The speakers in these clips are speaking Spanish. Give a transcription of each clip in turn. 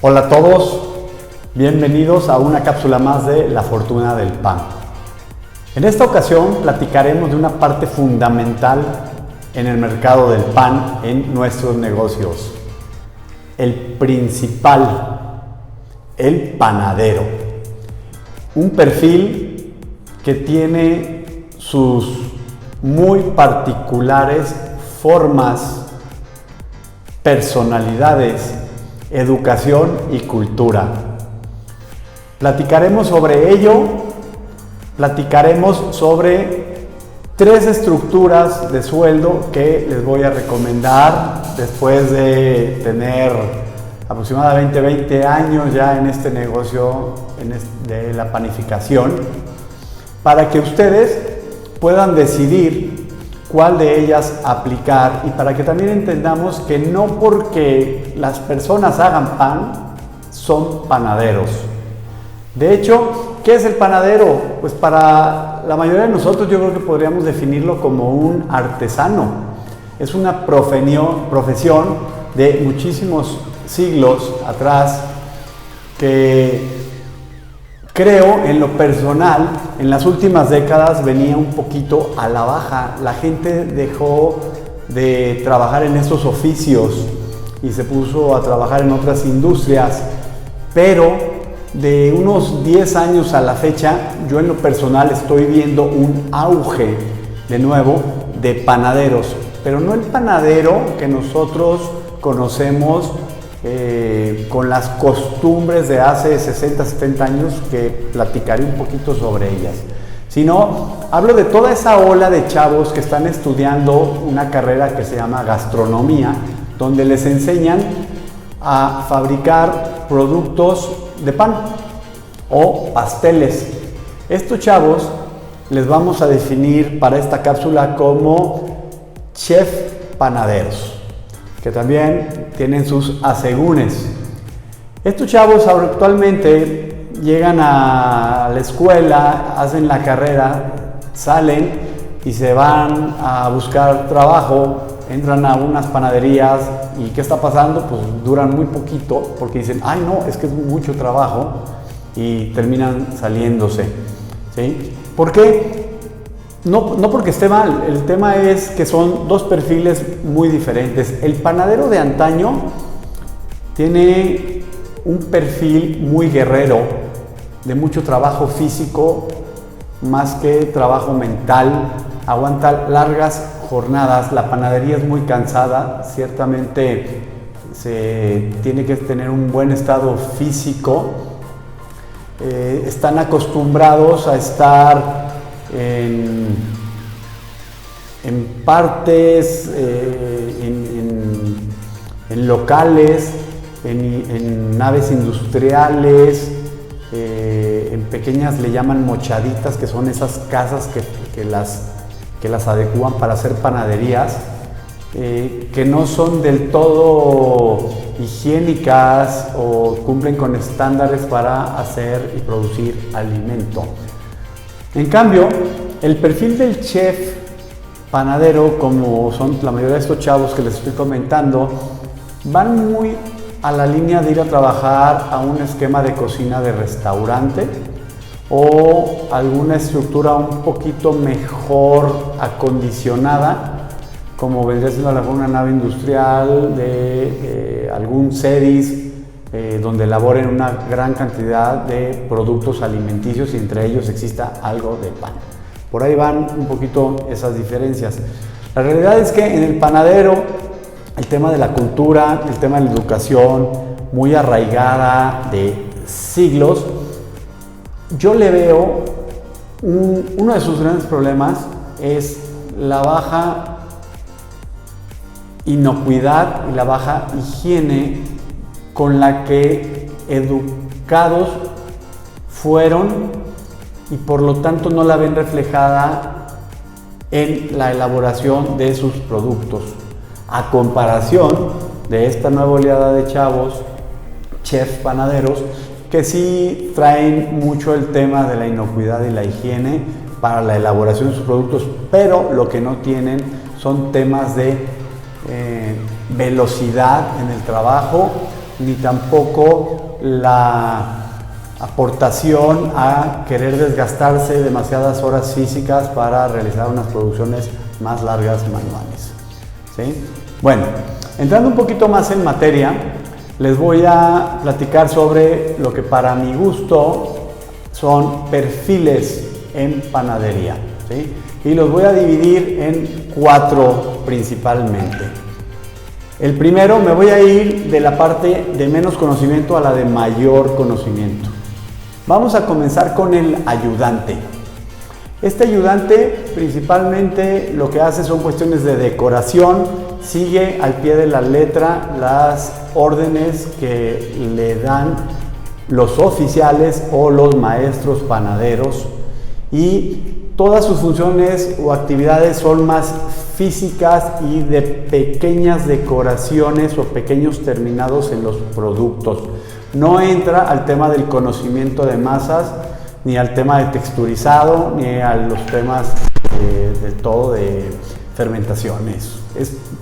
Hola a todos, bienvenidos a una cápsula más de La Fortuna del Pan. En esta ocasión platicaremos de una parte fundamental en el mercado del pan en nuestros negocios. El principal, el panadero. Un perfil que tiene sus muy particulares formas, personalidades, educación y cultura. Platicaremos sobre ello, platicaremos sobre 3 estructuras de sueldo que les voy a recomendar después de tener aproximadamente 20 años ya en este negocio de la panificación, para que ustedes puedan decidir cuál de ellas aplicar y para que también entendamos que no porque las personas hagan pan, son panaderos. De hecho, ¿qué es el panadero? Pues para la mayoría de nosotros yo creo que podríamos definirlo como un artesano. Es una profesión de muchísimos siglos atrás que creo, en lo personal, en las últimas décadas venía un poquito a la baja. La gente dejó de trabajar en estos oficios y se puso a trabajar en otras industrias, pero de unos 10 años a la fecha, yo en lo personal estoy viendo un auge de nuevo de panaderos, pero no el panadero que nosotros conocemos con las costumbres de hace 60, 70 años, que platicaré un poquito sobre ellas, sino hablo de toda esa ola de chavos que están estudiando una carrera que se llama gastronomía, donde les enseñan a fabricar productos de pan o pasteles. Estos chavos les vamos a definir para esta cápsula como chef panaderos, que también tienen sus asegúnes. Estos chavos actualmente llegan a la escuela, hacen la carrera, salen y se van a buscar trabajo, entran a unas panaderías y ¿qué está pasando? Pues duran muy poquito porque dicen, ay no, es que es mucho trabajo, y terminan saliéndose, ¿sí? ¿Por qué? No porque esté mal, el tema es que son 2 perfiles muy diferentes. El panadero de antaño tiene un perfil muy guerrero, de mucho trabajo físico, más que trabajo mental, aguanta largas jornadas. La panadería es muy cansada, ciertamente se tiene que tener un buen estado físico. Están acostumbrados a estar en partes, en locales, en naves industriales, en pequeñas, le llaman mochaditas, que son esas casas que las adecúan para hacer panaderías, que no son del todo higiénicas o cumplen con estándares para hacer y producir alimento. En cambio, el perfil del chef panadero, como son la mayoría de estos chavos que les estoy comentando, van muy a la línea de ir a trabajar a un esquema de cocina de restaurante o alguna estructura un poquito mejor acondicionada, como vendría siendo a lo mejor una nave industrial de algún CEDIS, donde elaboren una gran cantidad de productos alimenticios y entre ellos exista algo de pan. Por ahí van un poquito esas diferencias. La realidad es que en el panadero el tema de la cultura, el tema de la educación, muy arraigada de siglos, yo le veo uno de sus grandes problemas es la baja inocuidad y la baja higiene con la que educados fueron y por lo tanto no la ven reflejada en la elaboración de sus productos. A comparación de esta nueva oleada de chavos, chef panaderos, que sí traen mucho el tema de la inocuidad y la higiene para la elaboración de sus productos, pero lo que no tienen son temas de velocidad en el trabajo ni tampoco la aportación a querer desgastarse demasiadas horas físicas para realizar unas producciones más largas manuales, ¿sí? Bueno, entrando un poquito más en materia, les voy a platicar sobre lo que para mi gusto son perfiles en panadería, ¿sí? Y los voy a dividir en 4 principalmente. El primero, me voy a ir de la parte de menos conocimiento a la de mayor conocimiento. Vamos a comenzar con el ayudante. Este ayudante principalmente lo que hace son cuestiones de decoración, sigue al pie de la letra las órdenes que le dan los oficiales o los maestros panaderos, y todas sus funciones o actividades son más físicas y de pequeñas decoraciones o pequeños terminados en los productos. No entra al tema del conocimiento de masas, ni al tema de texturizado, ni a los temas de fermentaciones.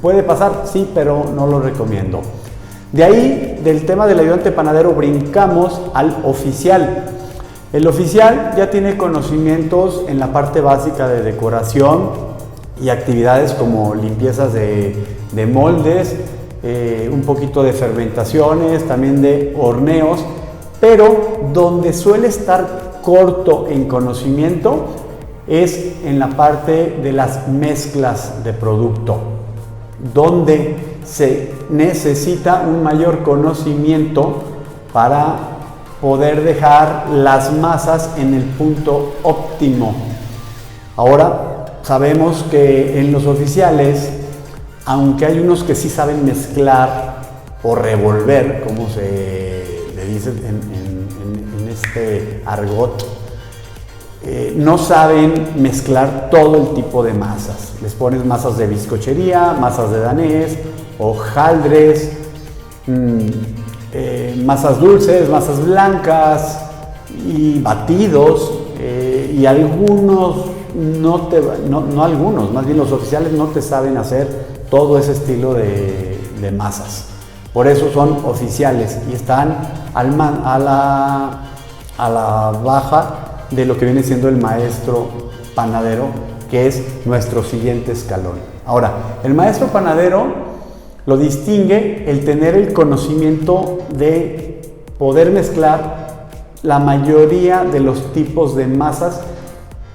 Puede pasar, sí, pero no lo recomiendo. De ahí, del tema del ayudante panadero, brincamos al oficial. El oficial ya tiene conocimientos en la parte básica de decoración y actividades como limpiezas de moldes, un poquito de fermentaciones, también de horneos, pero donde suele estar corto en conocimiento es en la parte de las mezclas de producto, donde se necesita un mayor conocimiento para poder dejar las masas en el punto óptimo. Ahora sabemos que en los oficiales, aunque hay unos que sí saben mezclar o revolver, como se le dice en este argot, no saben mezclar todo el tipo de masas. Les pones masas de bizcochería, masas de danés, hojaldres, masas dulces, masas blancas y batidos, y algunos más bien los oficiales no te saben hacer todo ese estilo de masas. Por eso son oficiales y están a la baja de lo que viene siendo el maestro panadero, que es nuestro siguiente escalón. Ahora, el maestro panadero lo distingue el tener el conocimiento de poder mezclar la mayoría de los tipos de masas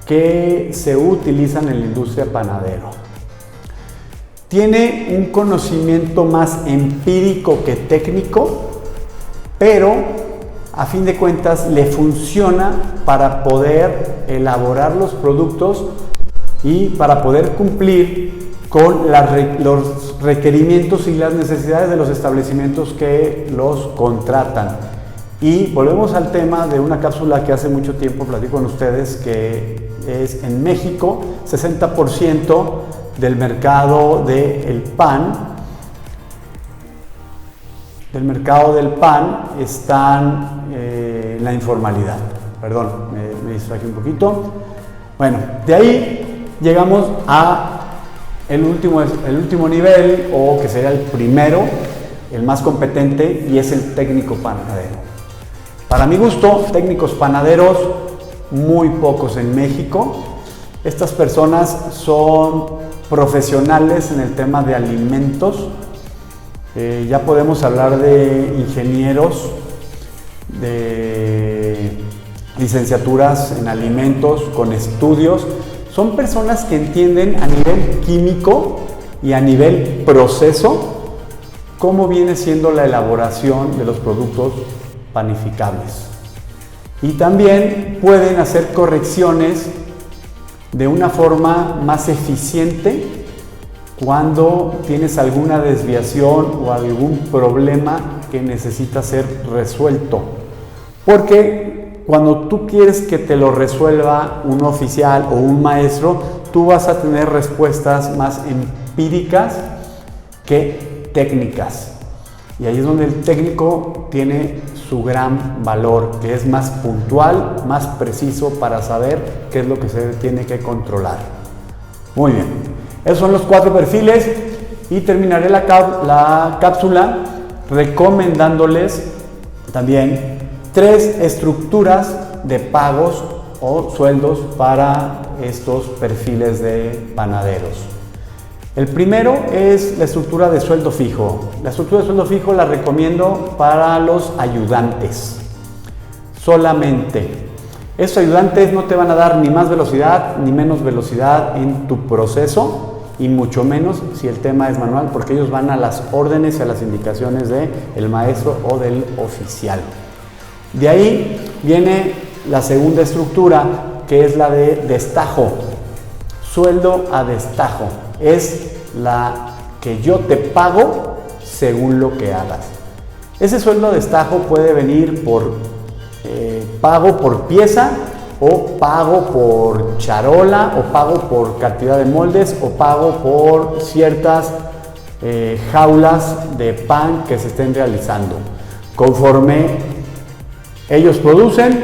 que se utilizan en la industria panadero. Tiene un conocimiento más empírico que técnico, pero a fin de cuentas le funciona para poder elaborar los productos y para poder cumplir con los requerimientos y las necesidades de los establecimientos que los contratan. Y volvemos al tema de una cápsula que hace mucho tiempo platico con ustedes, que es en México, 60% del mercado del pan. Del mercado del pan están en la informalidad. Perdón, me distraje un poquito. Bueno, de ahí llegamos a el último nivel, o que sería el primero, el más competente, y es el técnico panadero. Para mi gusto, técnicos panaderos, muy pocos en México. Estas personas son profesionales en el tema de alimentos. Ya podemos hablar de ingenieros, de licenciaturas en alimentos con estudios. Son personas que entienden a nivel químico y a nivel proceso cómo viene siendo la elaboración de los productos panificables. Y también pueden hacer correcciones de una forma más eficiente cuando tienes alguna desviación o algún problema que necesita ser resuelto. Porque cuando tú quieres que te lo resuelva un oficial o un maestro, tú vas a tener respuestas más empíricas que técnicas. Y ahí es donde el técnico tiene su gran valor, que es más puntual, más preciso para saber qué es lo que se tiene que controlar. Muy bien, esos son los 4 perfiles y terminaré la cápsula recomendándoles también 3 estructuras de pagos o sueldos para estos perfiles de panaderos. El primero es la estructura de sueldo fijo. La estructura de sueldo fijo la recomiendo para los ayudantes solamente. Estos ayudantes no te van a dar ni más velocidad ni menos velocidad en tu proceso, y mucho menos si el tema es manual, porque ellos van a las órdenes y a las indicaciones del maestro o del oficial. De ahí viene la segunda estructura, que es la de destajo. Sueldo a destajo. Es la que yo te pago según lo que hagas. Ese sueldo a destajo puede venir por pago por pieza, o pago por charola, o pago por cantidad de moldes, o pago por ciertas jaulas de pan que se estén realizando. Conforme ellos producen,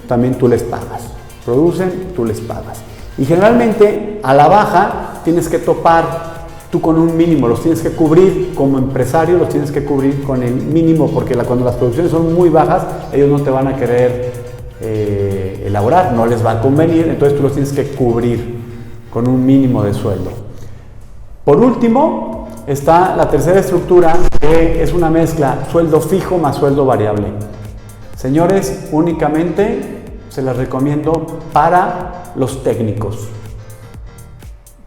también tú les pagas. Producen, tú les pagas. Y generalmente a la baja tienes que topar tú con un mínimo, los tienes que cubrir como empresario, los tienes que cubrir con el mínimo, porque cuando las producciones son muy bajas, ellos no te van a querer elaborar, no les va a convenir, entonces tú los tienes que cubrir con un mínimo de sueldo. Por último, está la tercera estructura, que es una mezcla sueldo fijo más sueldo variable. Señores, únicamente se las recomiendo para los técnicos,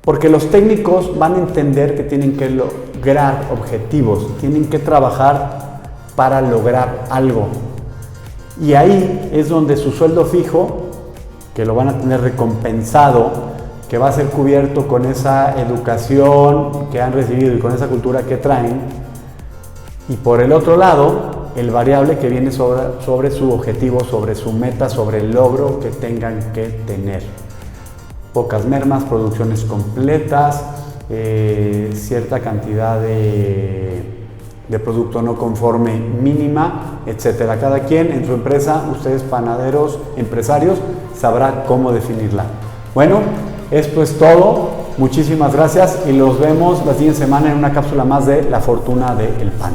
porque los técnicos van a entender que tienen que lograr objetivos, tienen que trabajar para lograr algo. Y ahí es donde su sueldo fijo, que lo van a tener recompensado, que va a ser cubierto con esa educación que han recibido y con esa cultura que traen. Y por el otro lado, el variable que viene sobre su objetivo, sobre su meta, sobre el logro que tengan que tener. Pocas mermas, producciones completas, cierta cantidad de producto no conforme mínima, etcétera. Cada quien en su empresa, ustedes panaderos, empresarios, sabrá cómo definirla. Bueno, esto es todo. Muchísimas gracias y los vemos la siguiente semana en una cápsula más de La Fortuna del Pan.